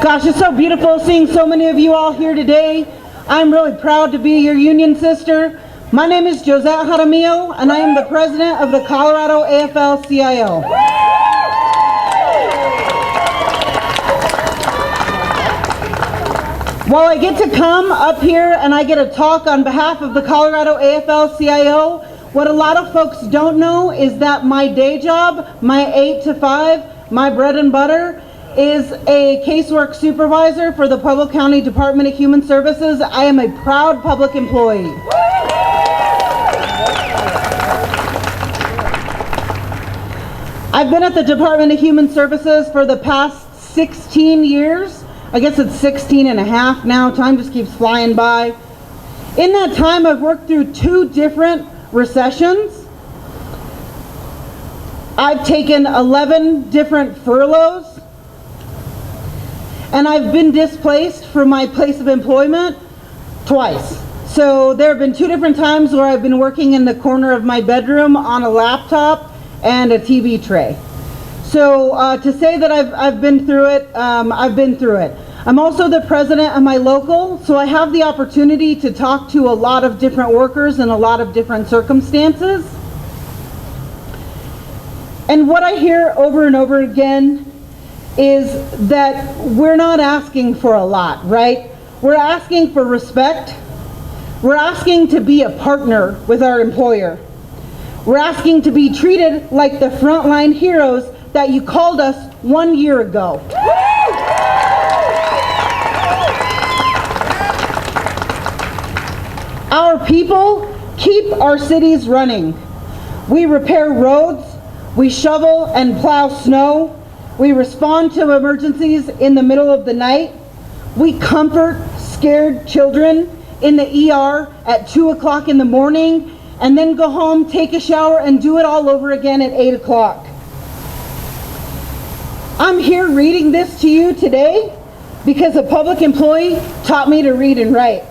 Gosh, it's so beautiful seeing so many of you all here today. I'm really proud to be your union sister. My name is Josette Jaramillo, and I am the president of the Colorado Afl-Cio. While I get to come up here and I get to talk on behalf of the Colorado Afl-Cio, what a lot of folks don't know is that my day job, my 8 to 5, my bread and butter, is a casework supervisor for the Pueblo County Department of Human Services. I am a proud public employee. I've been at the Department of Human Services for the past 16 years. I guess it's 16 and a half now. Time just keeps flying by. In that time, I've worked through 2 different recessions. I've taken 11 different furloughs. And I've been displaced from my place of employment twice. So there have been 2 different times where I've been working in the corner of my bedroom on a laptop and a TV tray. So to say that I've been through it, I've been through it. I'm also the president of my local, so I have the opportunity to talk to a lot of different workers in a lot of different circumstances. And what I hear over and over again is that we're not asking for a lot, right? We're asking for respect. We're asking to be a partner with our employer. We're asking to be treated like the frontline heroes that you called us 1 year ago. Our people keep our cities running. We repair roads, we shovel and plow snow, we respond to emergencies in the middle of the night. We comfort scared children in the ER at 2 o'clock in the morning and then go home, take a shower, and do it all over again at 8 o'clock. I'm here reading this to you today because a public employee taught me to read and write.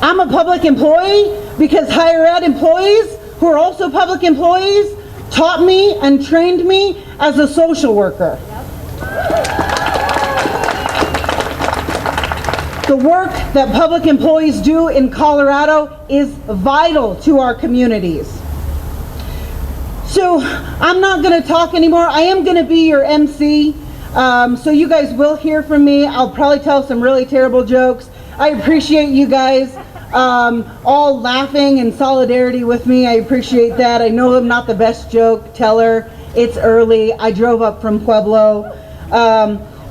I'm a public employee because higher ed employees who are also public employees taught me and trained me as a social worker. The work that public employees do in Colorado is vital to our communities. So I'm not going to talk anymore. I am going to be your MC. So you guys will hear from me. I'll probably tell some really terrible jokes. I appreciate you guys all laughing in solidarity with me. I appreciate that. I know I'm not the best joke teller. It's early. I drove up from Pueblo.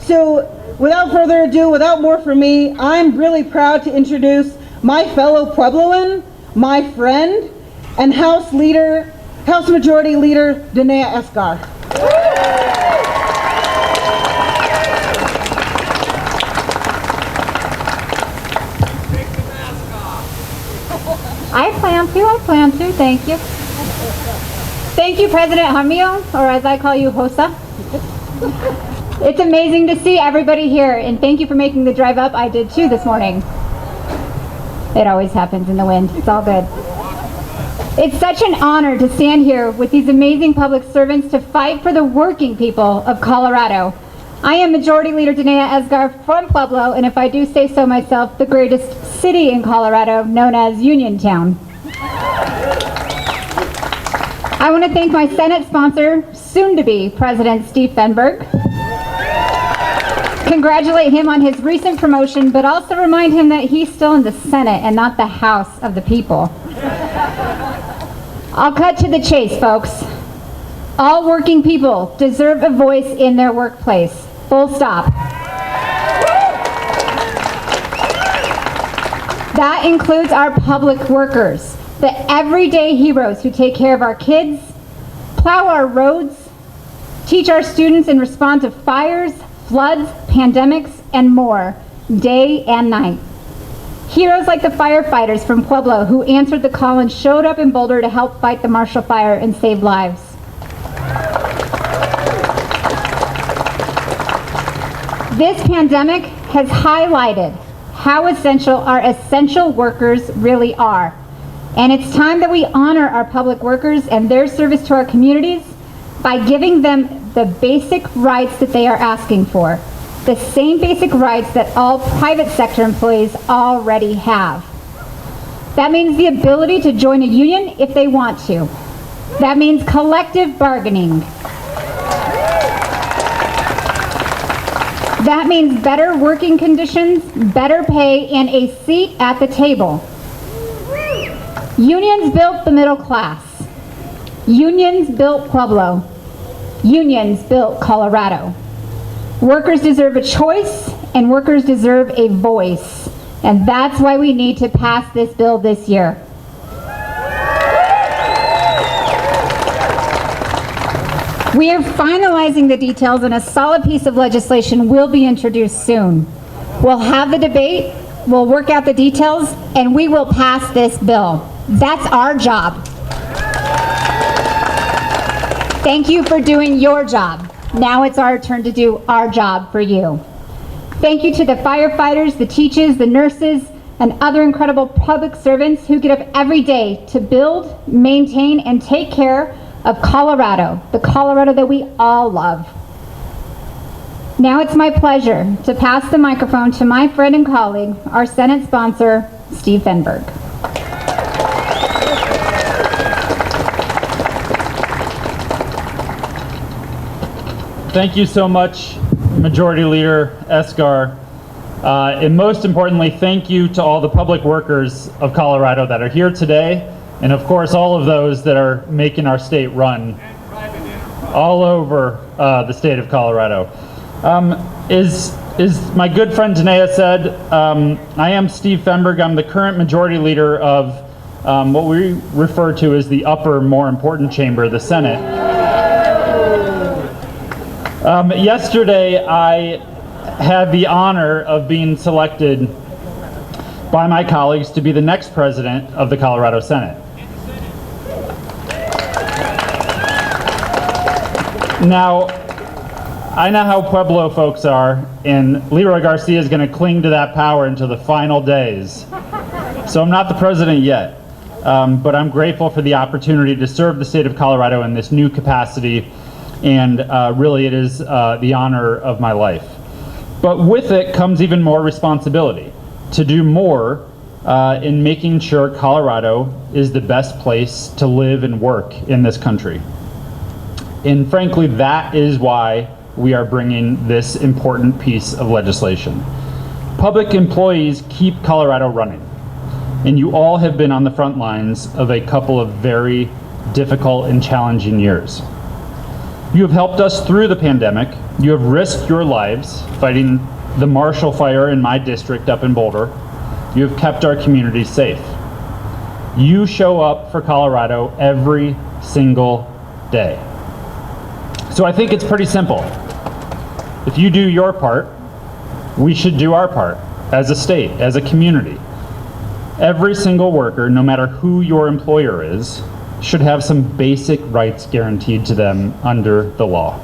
So without further ado, without more from me, I'm really proud to introduce my fellow Puebloan, my friend, and House Majority Leader Danae Esgar. I plan to, thank you. Thank you, President Jaramillo, or as I call you, Hosa. It's amazing to see everybody here, and thank you for making the drive up. I did too this morning. It always happens in the wind. It's all good. It's such an honor to stand here with these amazing public servants to fight for the working people of Colorado. I am Majority Leader Danae Esgar from Pueblo, and if I do say so myself, the greatest city in Colorado, known as Uniontown. I want to thank my Senate sponsor, soon-to-be President Steve Femberg. Congratulate him on his recent promotion, but also remind him that he's still in the Senate and not the House of the people. I'll cut to the chase, folks. All working people deserve a voice in their workplace. Full stop. That includes our public workers, the everyday heroes who take care of our kids, plow our roads, teach our students and respond to fires, floods, pandemics, and more, day and night. Heroes like the firefighters from Pueblo who answered the call and showed up in Boulder to help fight the Marshall Fire and save lives. This pandemic has highlighted how essential our essential workers really are. And it's time that we honor our public workers and their service to our communities by giving them the basic rights that they are asking for. The same basic rights that all private sector employees already have. That means the ability to join a union if they want to. That means collective bargaining. That means better working conditions, better pay, and a seat at the table. Unions built the middle class. Unions built Pueblo. Unions built Colorado. Workers deserve a choice, and workers deserve a voice. And that's why we need to pass this bill this year. We are finalizing the details, and a solid piece of legislation will be introduced soon. We'll have the debate, we'll work out the details, and we will pass this bill. That's our job. Thank you for doing your job. Now it's our turn to do our job for you. Thank you to the firefighters, the teachers, the nurses, and other incredible public servants who get up every day to build, maintain, and take care of Colorado, the Colorado that we all love. Now it's my pleasure to pass the microphone to my friend and colleague, our Senate sponsor, Steve Femberg. Thank you so much, Majority Leader Esgar. And most importantly, thank you to all the public workers of Colorado that are here today, and of course all of those that are making our state run all over the state of Colorado. As my good friend Tanea said, I am Steve Femberg. I'm the current Majority Leader of what we refer to as the upper, more important chamber, the Senate. Yesterday, I had the honor of being selected by my colleagues to be the next president of the Colorado Senate. Now, I know how Pueblo folks are, and Leroy Garcia is going to cling to that power until the final days. So I'm not the president yet, but I'm grateful for the opportunity to serve the state of Colorado in this new capacity. And really it is the honor of my life. But with it comes even more responsibility to do more in making sure Colorado is the best place to live and work in this country. And frankly, that is why we are bringing this important piece of legislation. Public employees keep Colorado running, and you all have been on the front lines of a couple of very difficult and challenging years. You have helped us through the pandemic. You have risked your lives fighting the Marshall Fire in my district up in Boulder. You have kept our communities safe. You show up for Colorado every single day. So I think it's pretty simple. If you do your part, we should do our part as a state, as a community. Every single worker, no matter who your employer is, should have some basic rights guaranteed to them under the law.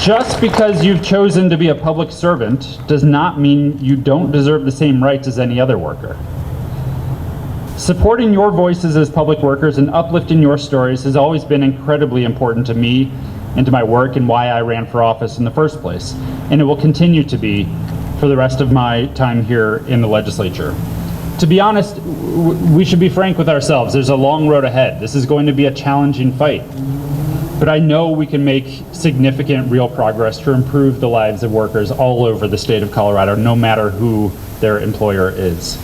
Just because you've chosen to be a public servant does not mean you don't deserve the same rights as any other worker. Supporting your voices as public workers and uplifting your stories has always been incredibly important to me and to my work and why I ran for office in the first place. And it will continue to be for the rest of my time here in the legislature. To be honest, we should be frank with ourselves. There's a long road ahead. This is going to be a challenging fight. But I know we can make significant real progress to improve the lives of workers all over the state of Colorado, no matter who their employer is.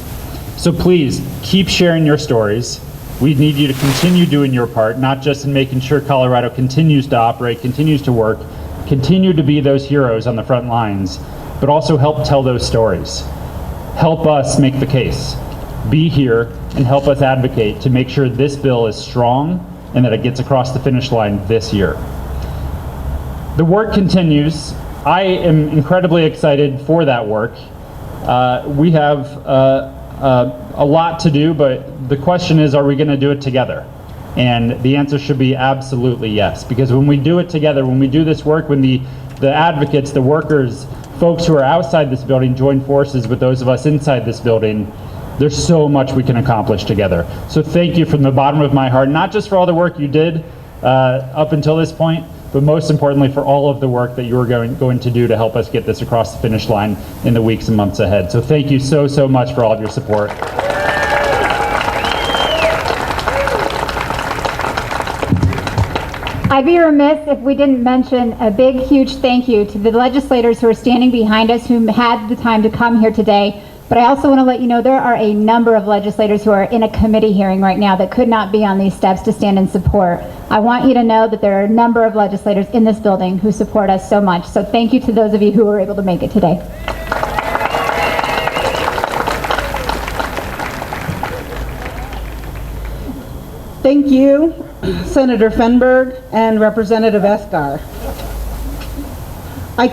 So please, keep sharing your stories. We need you to continue doing your part, not just in making sure Colorado continues to operate, continues to work, continue to be those heroes on the front lines, but also help tell those stories. Help us make the case. Be here and help us advocate to make sure this bill is strong and that it gets across the finish line this year. The work continues. I am incredibly excited for that work. We have a lot to do, but the question is, are we going to do it together? And the answer should be absolutely yes, because when we do it together, when we do this work, when the advocates, the workers folks who are outside this building join forces with those of us inside this building, there's so much we can accomplish together. So thank you from the bottom of my heart, not just for all the work you did up until this point, but most importantly for all of the work that you're going to do to help us get this across the finish line in the weeks and months ahead. So thank you so, so much for all of your support. I'd be remiss if we didn't mention a big, huge thank you to the legislators who are standing behind us who had the time to come here today. But I also want to let you know there are a number of legislators who are in a committee hearing right now that could not be on these steps to stand in support. I want you to know that there are a number of legislators in this building who support us so much. So thank you to those of you who were able to make it today. Thank you, Senator Femberg and Representative Esgar. I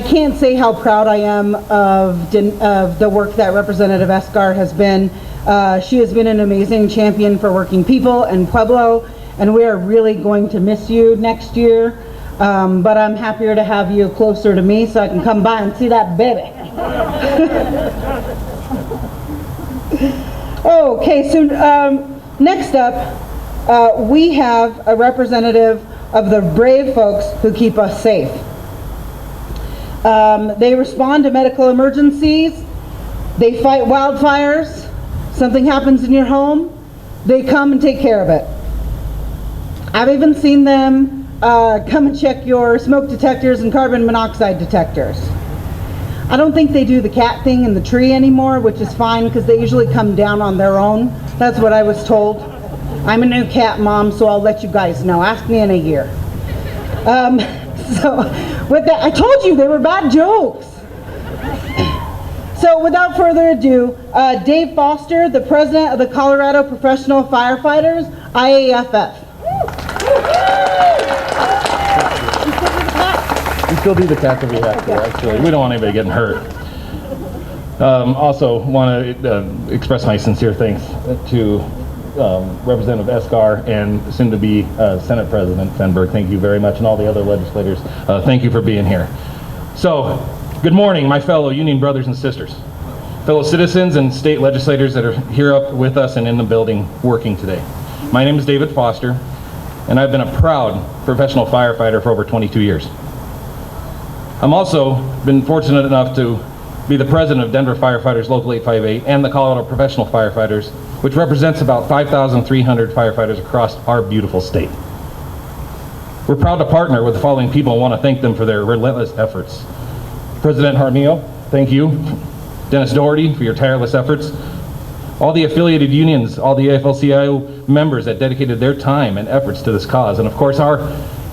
can't say how proud I am of the work that Representative Esgar has been. She has been an amazing champion for working people in Pueblo, and we are really going to miss you next year. But I'm happier to have you closer to me so I can come by and see that baby. Okay, so next up, we have a representative of the brave folks who keep us safe. They respond to medical emergencies, they fight wildfires, something happens in your home, they come and take care of it. I've even seen them come and check your smoke detectors and carbon monoxide detectors. I don't think they do the cat thing in the tree anymore, which is fine because they usually come down on their own. That's what I was told. I'm a new cat mom, so I'll let you guys know. Ask me in a year. So with that, I told you they were bad jokes. So without further ado, Dave Foster, the president of the Colorado Professional Firefighters, IAFF. We still do the cat if we have to, actually. We don't want anybody getting hurt. Also want to express my sincere thanks to Representative Esgar and soon-to-be Senate President Femberg. Thank you very much, and all the other legislators. Thank you for being here. So, good morning, my fellow union brothers and sisters, fellow citizens and state legislators that are here up with us and in the building working today. My name is David Foster, and I've been a proud professional firefighter for over 22 years. I'm also been fortunate enough to be the president of Denver Firefighters Local 858 and the Colorado Professional Firefighters, which represents about 5,300 firefighters across our beautiful state. We're proud to partner with the following people and want to thank them for their relentless efforts. President Jaramillo, thank you. Dennis Doherty for your tireless efforts. All the affiliated unions, all the Afl-Cio members that dedicated their time and efforts to this cause, and of course our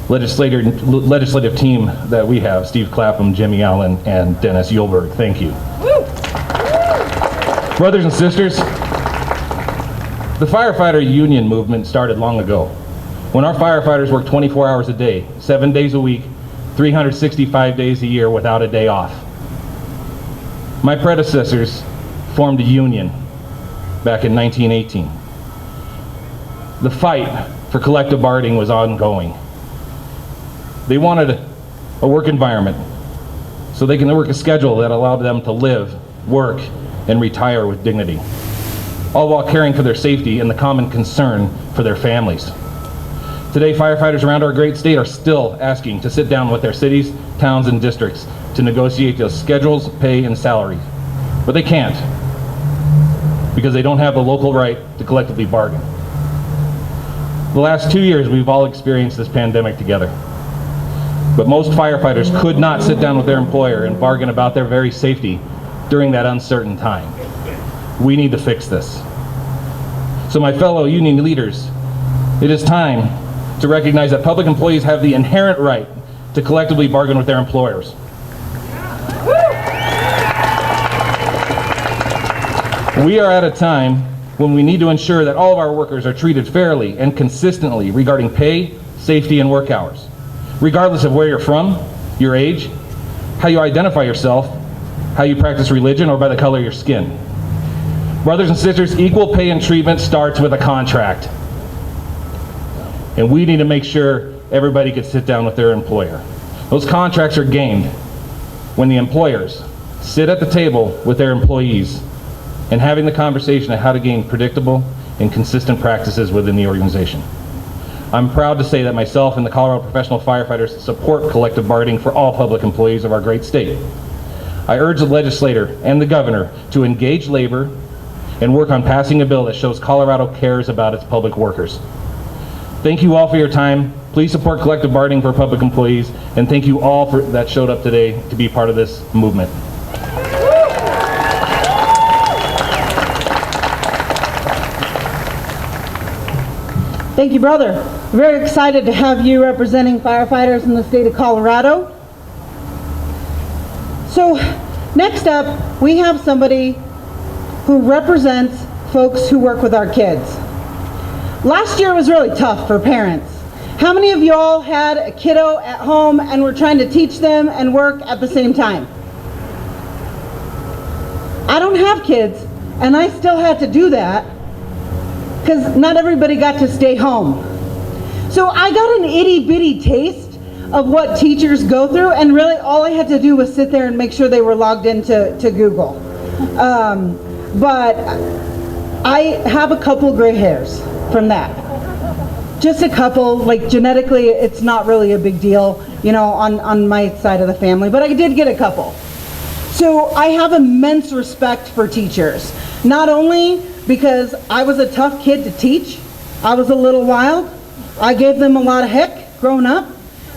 legislative team that we have, Steve Clapham, Jimmy Allen, and Dennis Yulberg. Thank you. Brothers and sisters, the firefighter union movement started long ago, when our firefighters worked 24 hours a day, 7 days a week, 365 days a year without a day off. My predecessors formed a union back in 1918. The fight for collective bargaining was ongoing. They wanted a work environment so they can work a schedule that allowed them to live, work, and retire with dignity, all while caring for their safety and the common concern for their families. Today, firefighters around our great state are still asking to sit down with their cities, towns, and districts to negotiate those schedules, pay, and salary. But they can't, because they don't have the local right to collectively bargain. The last 2 years, we've all experienced this pandemic together. But most firefighters could not sit down with their employer and bargain about their very safety during that uncertain time. We need to fix this. So my fellow union leaders, it is time to recognize that public employees have the inherent right to collectively bargain with their employers. We are at a time when we need to ensure that all of our workers are treated fairly and consistently regarding pay, safety, and work hours, regardless of where you're from, your age, how you identify yourself, how you practice religion, or by the color of your skin. Brothers and sisters, equal pay and treatment starts with a contract. And we need to make sure everybody can sit down with their employer. Those contracts are gamed when the employers sit at the table with their employees and having the conversation of how to gain predictable and consistent practices within the organization. I'm proud to say that myself and the Colorado Professional Firefighters support collective bargaining for all public employees of our great state. I urge the legislator and the governor to engage labor and work on passing a bill that shows Colorado cares about its public workers. Thank you all for your time. Please support collective bargaining for public employees, and thank you all that showed up today to be part of this movement. Thank you, brother. Very excited to have you representing firefighters in the state of Colorado. So next up, we have somebody who represents folks who work with our kids. Last year was really tough for parents. How many of y'all had a kiddo at home and were trying to teach them and work at the same time? I don't have kids, and I still had to do that because not everybody got to stay home. So I got an itty-bitty taste of what teachers go through, and really all I had to do was sit there and make sure they were logged into Google. But I have a couple gray hairs from that. Just a couple, like genetically it's not really a big deal, you know, on my side of the family, but I did get a couple. So I have immense respect for teachers, not only because I was a tough kid to teach, I was a little wild, I gave them a lot of heck growing up,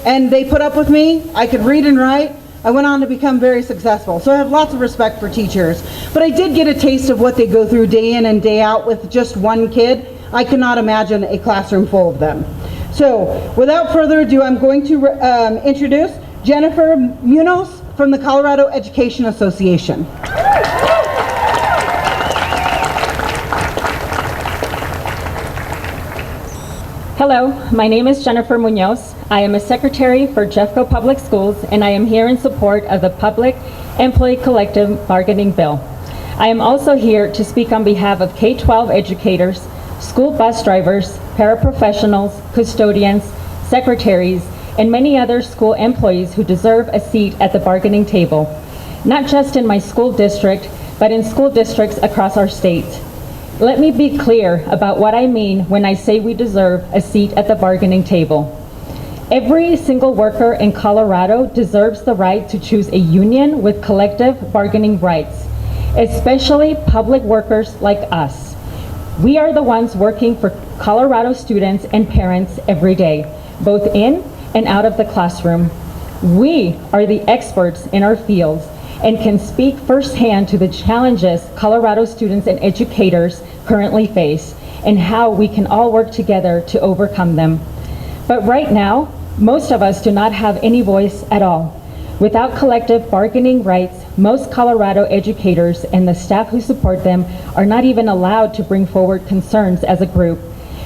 and they put up with me. I could read and write. I went on to become very successful. So I have lots of respect for teachers, but I did get a taste of what they go through day in and day out with just one kid. I cannot imagine a classroom full of them. So without further ado, I'm going to introduce Jennifer Munoz from the Colorado Education Association. Hello, my name is Jennifer Munoz. I am a secretary for Jeffco Public Schools, and I am here in support of the Public Employee Collective Bargaining Bill. I am also here to speak on behalf of K-12 educators, school bus drivers, paraprofessionals, custodians, secretaries, and many other school employees who deserve a seat at the bargaining table, not just in my school district, but in school districts across our state. Let me be clear about what I mean when I say we deserve a seat at the bargaining table. Every single worker in Colorado deserves the right to choose a union with collective bargaining rights, especially public workers like us. We are the ones working for Colorado students and parents every day, both in and out of the classroom. We are the experts in our fields and can speak firsthand to the challenges Colorado students and educators currently face and how we can all work together to overcome them. But right now, most of us do not have any voice at all. Without collective bargaining rights, most Colorado educators and the staff who support them are not even allowed to bring forward concerns as a group.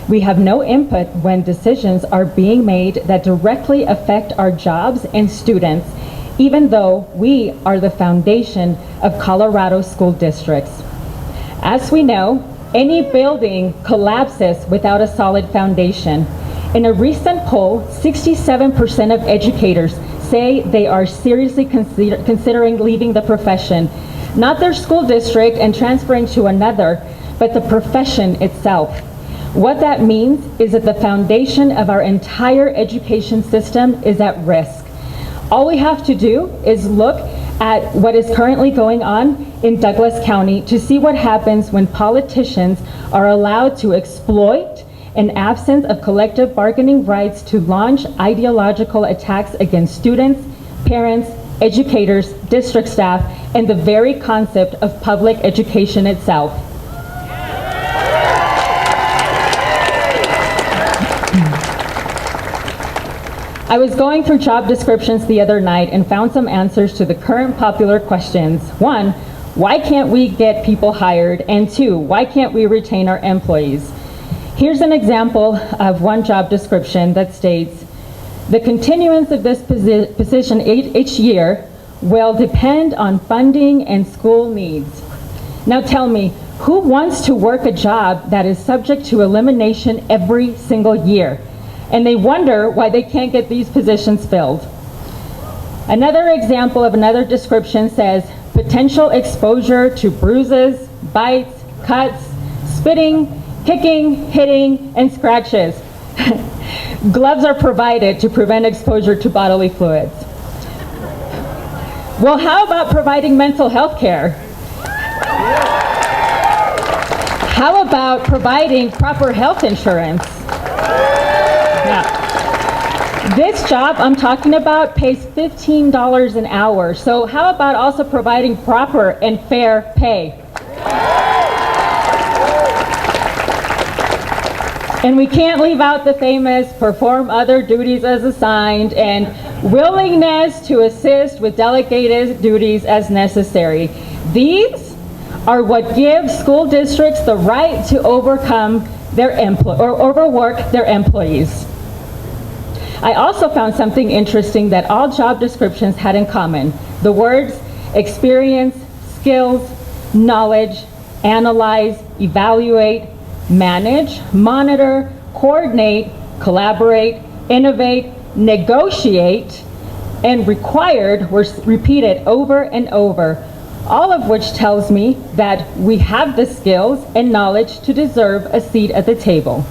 We have no input when decisions are being made that directly affect our jobs and students, even though we are the foundation of Colorado school districts. As we know, any building collapses without a solid foundation. In a recent poll, 67% of educators say they are seriously considering leaving the profession, not their school district and transferring to another, but the profession itself. What that means is that the foundation of our entire education system is at risk. All we have to do is look at what is currently going on in Douglas County to see what happens when politicians are allowed to exploit an absence of collective bargaining rights to launch ideological attacks against students, parents, educators, district staff, and the very concept of public education itself. I was going through job descriptions the other night and found some answers to the current popular questions. 1, why can't we get people hired? And 2, why can't we retain our employees? Here's an example of one job description that states, the continuance of this position each year will depend on funding and school needs. Now tell me, who wants to work a job that is subject to elimination every single year? And they wonder why they can't get these positions filled. Another example of another description says, potential exposure to bruises, bites, cuts, spitting, kicking, hitting, and scratches. Gloves are provided to prevent exposure to bodily fluids. Well, how about providing mental health care? How about providing proper health insurance? Now, this job I'm talking about pays $15 an hour. So how about also providing proper and fair pay? And we can't leave out the famous perform other duties as assigned and willingness to assist with delegated duties as necessary. These are what gives school districts the right to overwork their employees. I also found something interesting that all job descriptions had in common. The words experience, skills, knowledge, analyze, evaluate, manage, monitor, coordinate, collaborate, innovate, negotiate, and required were repeated over and over, all of which tells me that we have the skills and knowledge to deserve a seat at the table.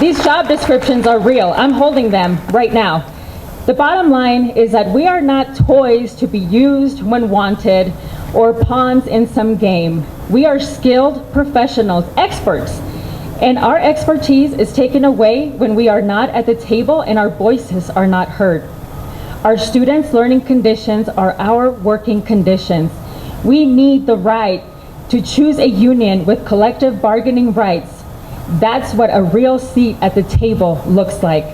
These job descriptions are real. I'm holding them right now. The bottom line is that we are not toys to be used when wanted or pawns in some game. We are skilled professionals, experts, and our expertise is taken away when we are not at the table and our voices are not heard. Our students' learning conditions are our working conditions. We need the right to choose a union with collective bargaining rights. That's what a real seat at the table looks like.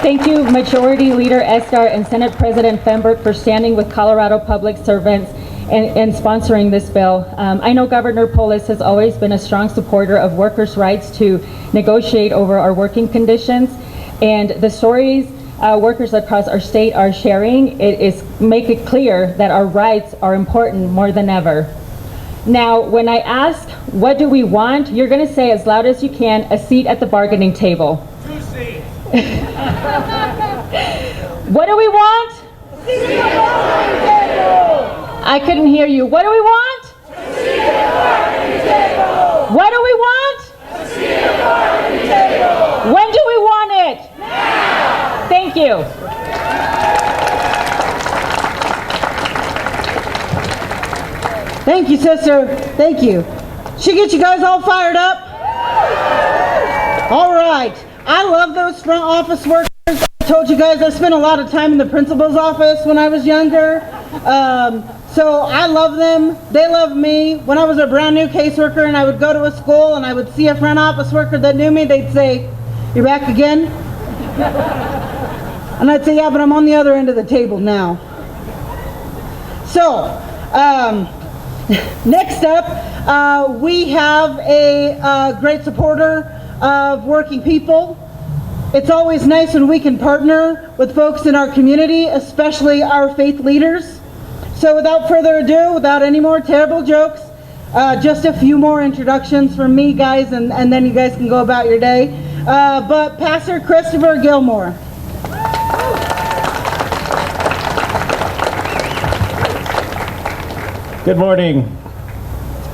Thank you, Majority Leader Estar and Senate President Femberg, for standing with Colorado public servants and sponsoring this bill. I know Governor Polis has always been a strong supporter of workers' rights to negotiate over our working conditions, and the stories workers across our state are sharing make it clear that our rights are important more than ever. Now, when I ask, what do we want? You're going to say as loud as you can, a seat at the bargaining table. 2 seats. What do we want? A seat at the bargaining table. I couldn't hear you. What do we want? A seat at the bargaining table. What do we want? A seat at the bargaining table. When do we want it? Now. Thank you. Thank you, sister. Thank you. She gets you guys all fired up? All right. I love those front office workers. I told you guys I spent a lot of time in the principal's office when I was younger. So I love them. They love me. When I was a brand new caseworker and I would go to a school and I would see a front office worker that knew me, they'd say, "You're back again?" And I'd say, "Yeah, but I'm on the other end of the table now." So, next up, we have a great supporter of working people. It's always nice when we can partner with folks in our community, especially our faith leaders. So without further ado, without any more terrible jokes, just a few more introductions from me, guys, and then you guys can go about your day. But Pastor Christopher Gilmore. Good morning.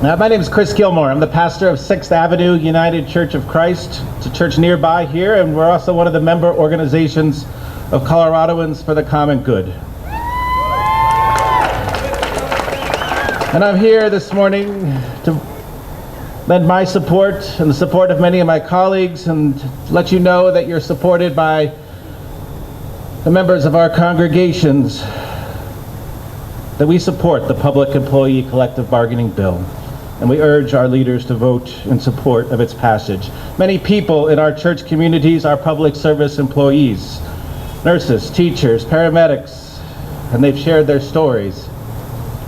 My name is Chris Gilmore. I'm the pastor of 6th Avenue United Church of Christ. It's a church nearby here, and we're also one of the member organizations of Coloradoans for the Common Good. And I'm here this morning to lend my support and the support of many of my colleagues and let you know that you're supported by the members of our congregations, that we support the Public Employee Collective Bargaining Bill, and we urge our leaders to vote in support of its passage. Many people in our church communities are public service employees, nurses, teachers, paramedics, and they've shared their stories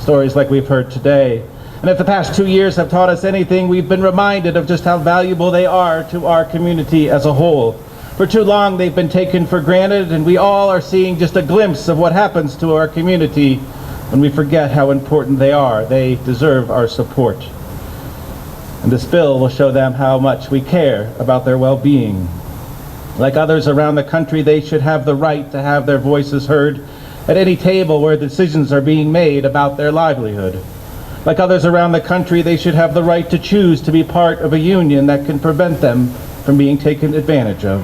like we've heard today. And if the past 2 years have taught us anything, we've been reminded of just how valuable they are to our community as a whole. For too long, they've been taken for granted, and we all are seeing just a glimpse of what happens to our community when we forget how important they are. They deserve our support. And this bill will show them how much we care about their well-being. Like others around the country, they should have the right to have their voices heard at any table where decisions are being made about their livelihood. Like others around the country, they should have the right to choose to be part of a union that can prevent them from being taken advantage of.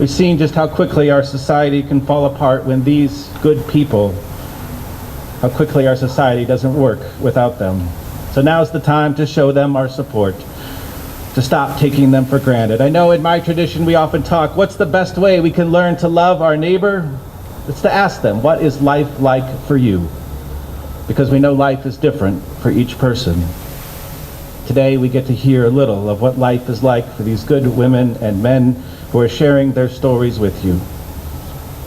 We've seen just how quickly our society can fall apart when these good people, how quickly our society doesn't work without them. So now's the time to show them our support, to stop taking them for granted. I know in my tradition we often talk, what's the best way we can learn to love our neighbor? It's to ask them, what is life like for you? Because we know life is different for each person. Today we get to hear a little of what life is like for these good women and men who are sharing their stories with you.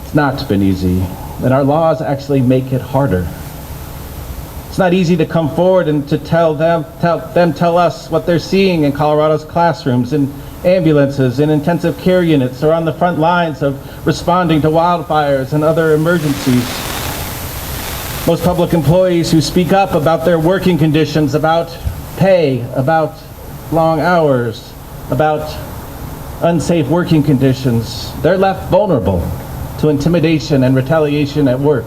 It's not been easy, and our laws actually make it harder. It's not easy to come forward and to tell us what they're seeing in Colorado's classrooms, in ambulances, in intensive care units, or on the front lines of responding to wildfires and other emergencies. Most public employees who speak up about their working conditions, about pay, about long hours, about unsafe working conditions, they're left vulnerable to intimidation and retaliation at work.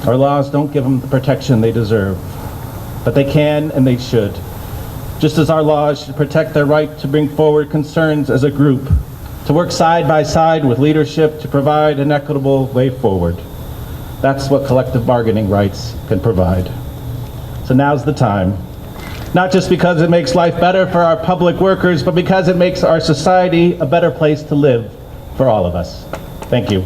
Our laws don't give them the protection they deserve, but they can and they should. Just as our laws should protect their right to bring forward concerns as a group, to work side by side with leadership to provide an equitable way forward. That's what collective bargaining rights can provide. So now's the time. Not just because it makes life better for our public workers, but because it makes our society a better place to live for all of us. Thank you.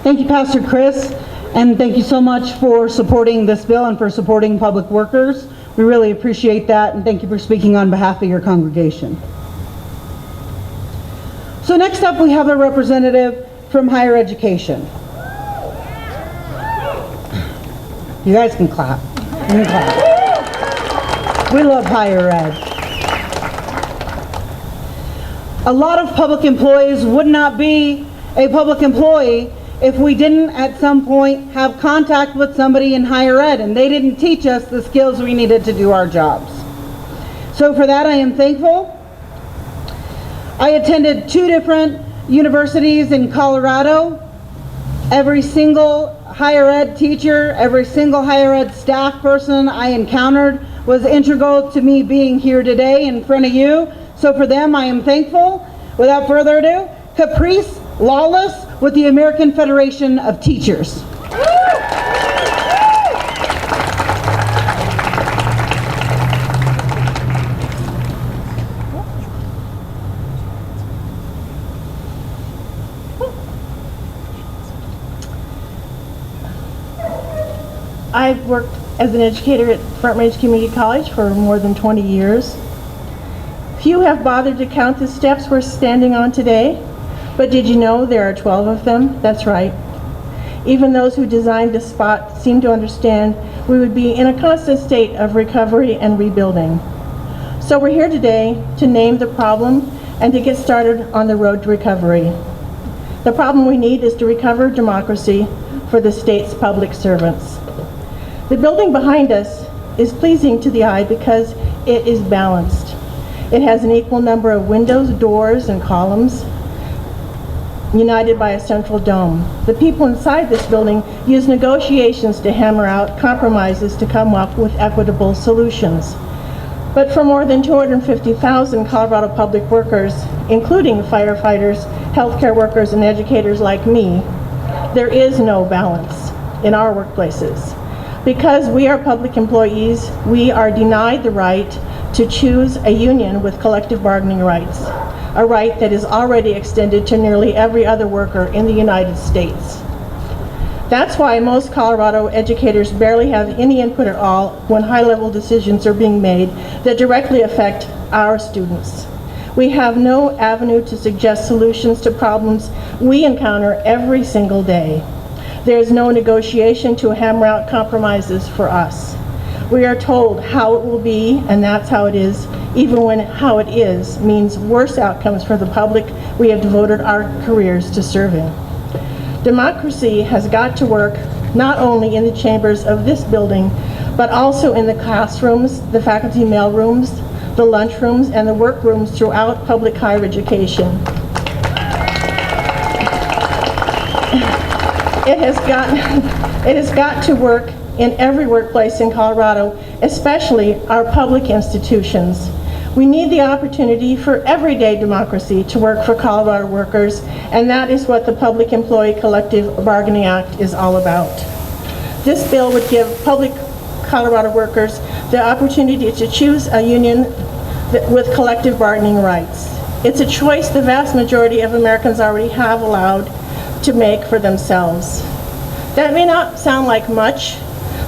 Thank you, Pastor Chris, and thank you so much for supporting this bill and for supporting public workers. We really appreciate that, and thank you for speaking on behalf of your congregation. So next up, we have a representative from higher education. You guys can clap. You can clap. We love higher ed. A lot of public employees would not be a public employee if we didn't at some point have contact with somebody in higher ed and they didn't teach us the skills we needed to do our jobs. So for that, I am thankful. I attended 2 different universities in Colorado. Every single higher ed teacher, every single higher ed staff person I encountered was integral to me being here today in front of you. So for them, I am thankful. Without further ado, Caprice Lawless with the American Federation of Teachers. I've worked as an educator at Front Range Community College for more than 20 years. Few have bothered to count the steps we're standing on today, but did you know there are 12 of them? That's right. Even those who designed this spot seem to understand we would be in a constant state of recovery and rebuilding. So we're here today to name the problem and to get started on the road to recovery. The problem we need is to recover democracy for the state's public servants. The building behind us is pleasing to the eye because it is balanced. It has an equal number of windows, doors, and columns, united by a central dome. The people inside this building use negotiations to hammer out compromises to come up with equitable solutions. But for more than 250,000 Colorado public workers, including firefighters, healthcare workers, and educators like me, there is no balance in our workplaces. Because we are public employees, we are denied the right to choose a union with collective bargaining rights, a right that is already extended to nearly every other worker in the United States. That's why most Colorado educators barely have any input at all when high-level decisions are being made that directly affect our students. We have no avenue to suggest solutions to problems we encounter every single day. There is no negotiation to hammer out compromises for us. We are told how it will be, and that's how it is, even when how it is means worse outcomes for the public we have devoted our careers to serving. Democracy has got to work not only in the chambers of this building, but also in the classrooms, the faculty mailrooms, the lunchrooms, and the workrooms throughout public higher education. It has got to work in every workplace in Colorado, especially our public institutions. We need the opportunity for everyday democracy to work for Colorado workers, and that is what the Public Employee Collective Bargaining Act is all about. This bill would give public Colorado workers the opportunity to choose a union with collective bargaining rights. It's a choice the vast majority of Americans already have allowed to make for themselves. That may not sound like much,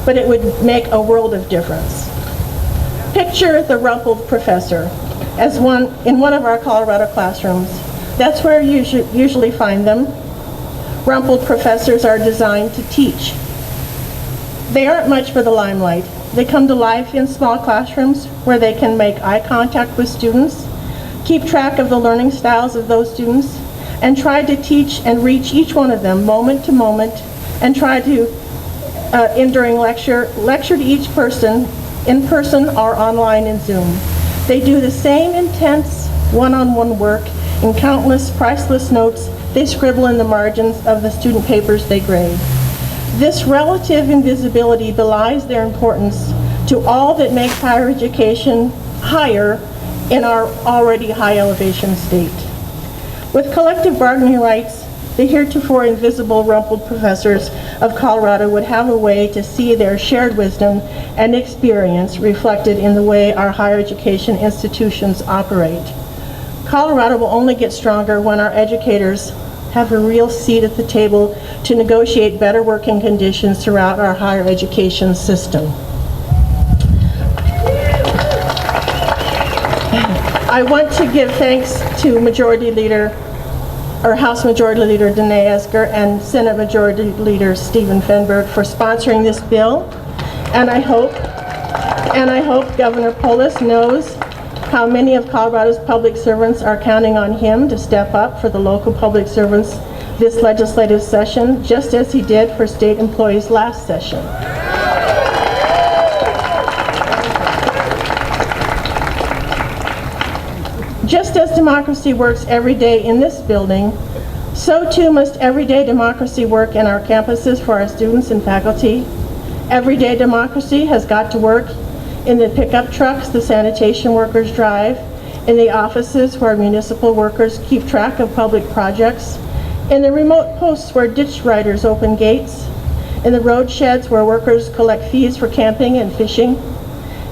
but it would make a world of difference. Picture the rumpled professor as in one of our Colorado classrooms. That's where you usually find them. Rumpled professors are designed to teach. They aren't much for the limelight. They come to life in small classrooms where they can make eye contact with students, keep track of the learning styles of those students, and try to teach and reach each one of them moment to moment, and try to, during lecture to each person, in person or online in Zoom. They do the same intense one-on-one work in countless priceless notes they scribble in the margins of the student papers they grade. This relative invisibility belies their importance to all that makes higher education higher in our already high elevation state. With collective bargaining rights, the heretofore invisible rumpled professors of Colorado would have a way to see their shared wisdom and experience reflected in the way our higher education institutions operate. Colorado will only get stronger when our educators have a real seat at the table to negotiate better working conditions throughout our higher education system. I want to give thanks to House Majority Leader Danae Esker and Senate Majority Leader Stephen Femberg for sponsoring this bill, and I hope Governor Polis knows how many of Colorado's public servants are counting on him to step up for the local public servants this legislative session, just as he did for state employees last session. Just as democracy works every day in this building, so too must everyday democracy work in our campuses for our students and faculty. Everyday democracy has got to work in the pickup trucks the sanitation workers drive, in the offices where municipal workers keep track of public projects, in the remote posts where ditch riders open gates, in the road sheds where workers collect fees for camping and fishing.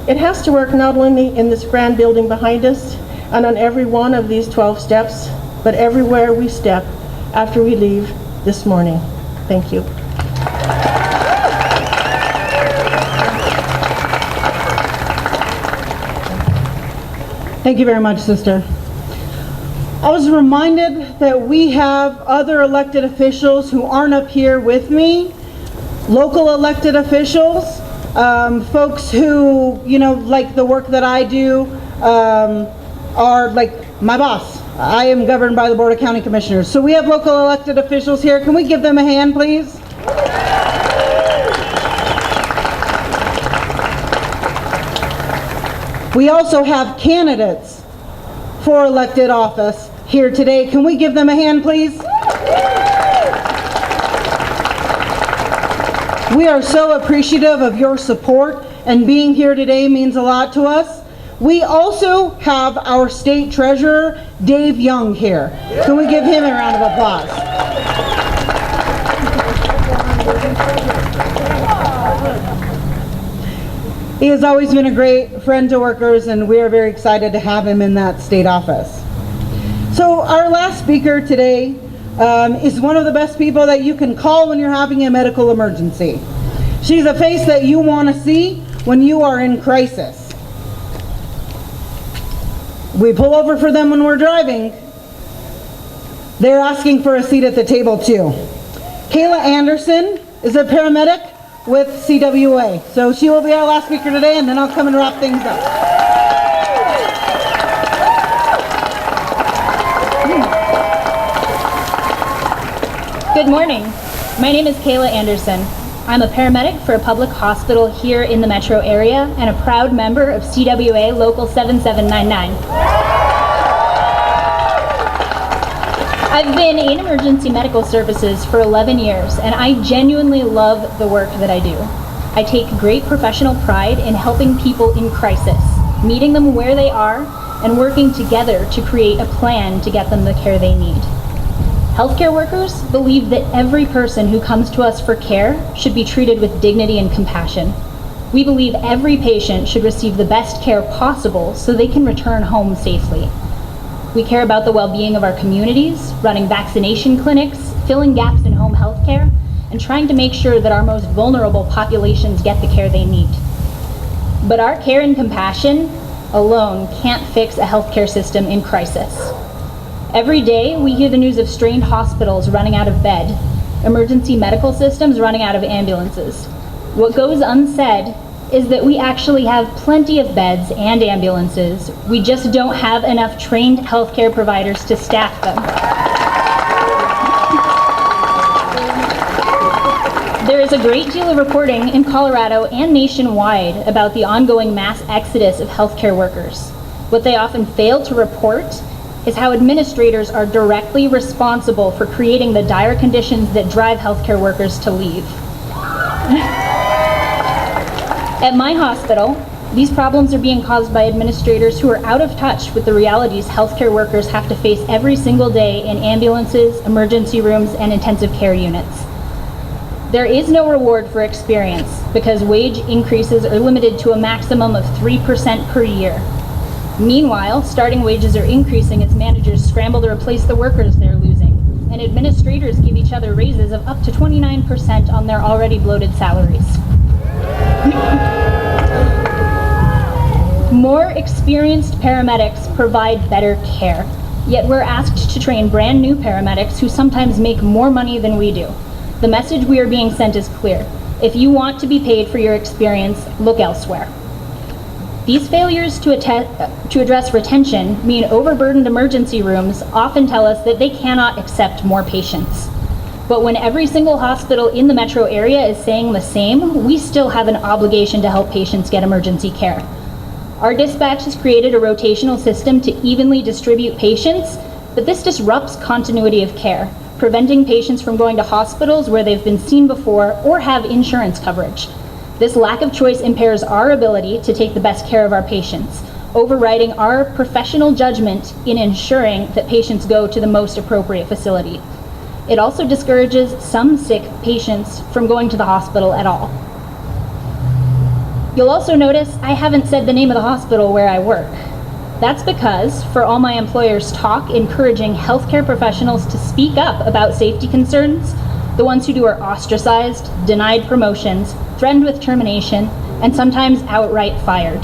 It has to work not only in this grand building behind us and on every one of these 12 steps, but everywhere we step after we leave this morning. Thank you. Thank you very much, sister. I was reminded that we have other elected officials who aren't up here with me, local elected officials, folks who, like the work that I do, are like my boss. I am governed by the Board of County Commissioners. So we have local elected officials here. Can we give them a hand, please? We also have candidates for elected office here today. Can we give them a hand, please? We are so appreciative of your support, and being here today means a lot to us. We also have our state treasurer, Dave Young, here. Can we give him a round of applause? He has always been a great friend to workers, and we are very excited to have him in that state office. So our last speaker today is one of the best people that you can call when you're having a medical emergency. She's a face that you want to see when you are in crisis. We pull over for them when we're driving. They're asking for a seat at the table too. Kayla Anderson is a paramedic with CWA. So she will be our last speaker today, and then I'll come and wrap things up. Good morning. My name is Kayla Anderson. I'm a paramedic for a public hospital here in the metro area and a proud member of CWA Local 7799. I've been in emergency medical services for 11 years, and I genuinely love the work that I do. I take great professional pride in helping people in crisis, meeting them where they are, and working together to create a plan to get them the care they need. Healthcare workers believe that every person who comes to us for care should be treated with dignity and compassion. We believe every patient should receive the best care possible so they can return home safely. We care about the well-being of our communities, running vaccination clinics, filling gaps in home health care, and trying to make sure that our most vulnerable populations get the care they need. But our care and compassion alone can't fix a healthcare system in crisis. Every day, we hear the news of strained hospitals running out of bed, emergency medical systems running out of ambulances. What goes unsaid is that we actually have plenty of beds and ambulances. We just don't have enough trained healthcare providers to staff them. There is a great deal of reporting in Colorado and nationwide about the ongoing mass exodus of healthcare workers. What they often fail to report is how administrators are directly responsible for creating the dire conditions that drive healthcare workers to leave. At my hospital, these problems are being caused by administrators who are out of touch with the realities healthcare workers have to face every single day in ambulances, emergency rooms, and intensive care units. There is no reward for experience because wage increases are limited to a maximum of 3% per year. Meanwhile, starting wages are increasing as managers scramble to replace the workers they're losing, and administrators give each other raises of up to 29% on their already bloated salaries. More experienced paramedics provide better care, yet we're asked to train brand new paramedics who sometimes make more money than we do. The message we are being sent is clear. If you want to be paid for your experience, look elsewhere. These failures to address retention mean overburdened emergency rooms often tell us that they cannot accept more patients. But when every single hospital in the metro area is saying the same, we still have an obligation to help patients get emergency care. Our dispatch has created a rotational system to evenly distribute patients, but this disrupts continuity of care, preventing patients from going to hospitals where they've been seen before or have insurance coverage. This lack of choice impairs our ability to take the best care of our patients, overriding our professional judgment in ensuring that patients go to the most appropriate facility. It also discourages some sick patients from going to the hospital at all. You'll also notice I haven't said the name of the hospital where I work. That's because, for all my employers' talk encouraging healthcare professionals to speak up about safety concerns, the ones who do are ostracized, denied promotions, threatened with termination, and sometimes outright fired.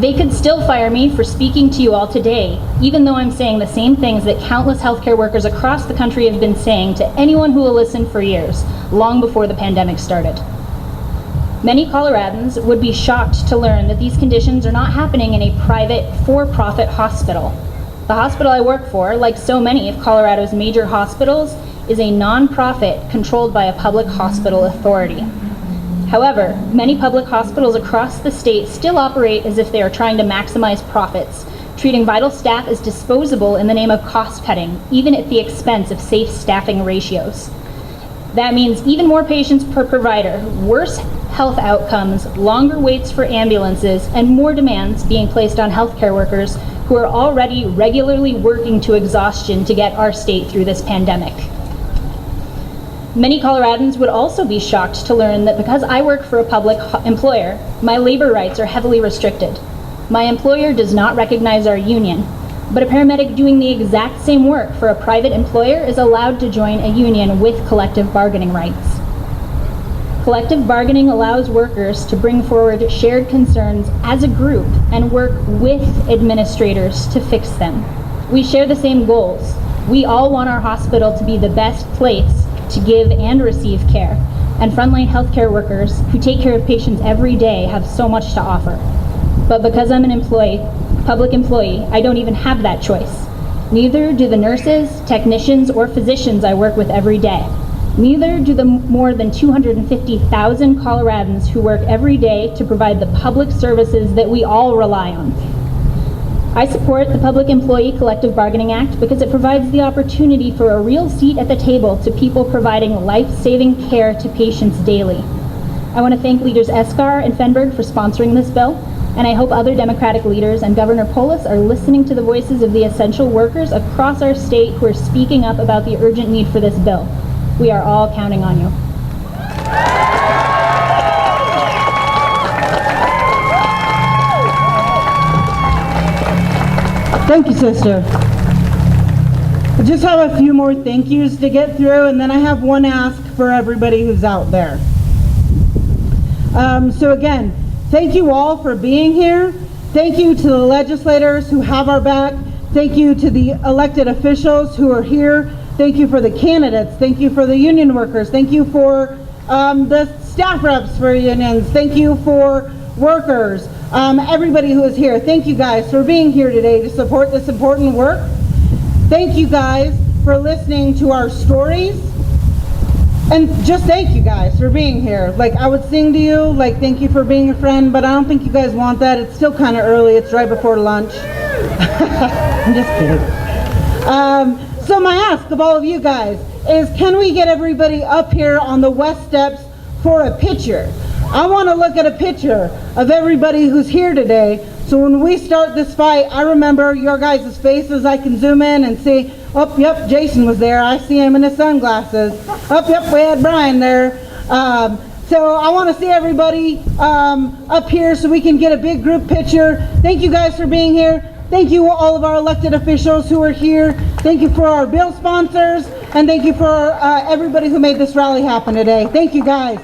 They could still fire me for speaking to you all today, even though I'm saying the same things that countless healthcare workers across the country have been saying to anyone who will listen for years, long before the pandemic started. Many Coloradans would be shocked to learn that these conditions are not happening in a private, for-profit hospital. The hospital I work for, like so many of Colorado's major hospitals, is a nonprofit controlled by a public hospital authority. However, many public hospitals across the state still operate as if they are trying to maximize profits, treating vital staff as disposable in the name of cost cutting, even at the expense of safe staffing ratios. That means even more patients per provider, worse health outcomes, longer waits for ambulances, and more demands being placed on healthcare workers who are already regularly working to exhaustion to get our state through this pandemic. Many Coloradans would also be shocked to learn that because I work for a public employer, my labor rights are heavily restricted. My employer does not recognize our union, but a paramedic doing the exact same work for a private employer is allowed to join a union with collective bargaining rights. Collective bargaining allows workers to bring forward shared concerns as a group and work with administrators to fix them. We share the same goals. We all want our hospital to be the best place to give and receive care, and frontline healthcare workers who take care of patients every day have so much to offer. But because I'm an public employee, I don't even have that choice. Neither do the nurses, technicians, or physicians I work with every day. Neither do the more than 250,000 Coloradans who work every day to provide the public services that we all rely on. I support the Public Employee Collective Bargaining Act because it provides the opportunity for a real seat at the table to people providing life-saving care to patients daily. I want to thank leaders Escar and Femberg for sponsoring this bill, and I hope other Democratic leaders and Governor Polis are listening to the voices of the essential workers across our state who are speaking up about the urgent need for this bill. We are all counting on you. Thank you, sister. I just have a few more thank yous to get through, and then I have one ask for everybody who's out there. So again, thank you all for being here. Thank you to the legislators who have our back. Thank you to the elected officials who are here. Thank you for the candidates. Thank you for the union workers. Thank you for the staff reps for unions. Thank you for workers. Everybody who is here. Thank you guys for being here today to support this important work. Thank you guys for listening to our stories. And just thank you guys for being here. Like, I would sing to you, like, thank you for being a friend, but I don't think you guys want that. It's still kind of early. It's right before lunch. I'm just kidding. So my ask of all of you guys is, can we get everybody up here on the west steps for a picture? I want to look at a picture of everybody who's here today, so when we start this fight, I remember your guys' faces. I can zoom in and see, oh, yep, Jason was there. I see him in his sunglasses. Oh, yep, we had Brian there. So I want to see everybody up here so we can get a big group picture. Thank you guys for being here. Thank you all of our elected officials who are here. Thank you for our bill sponsors, and thank you for everybody who made this rally happen today. Thank you guys.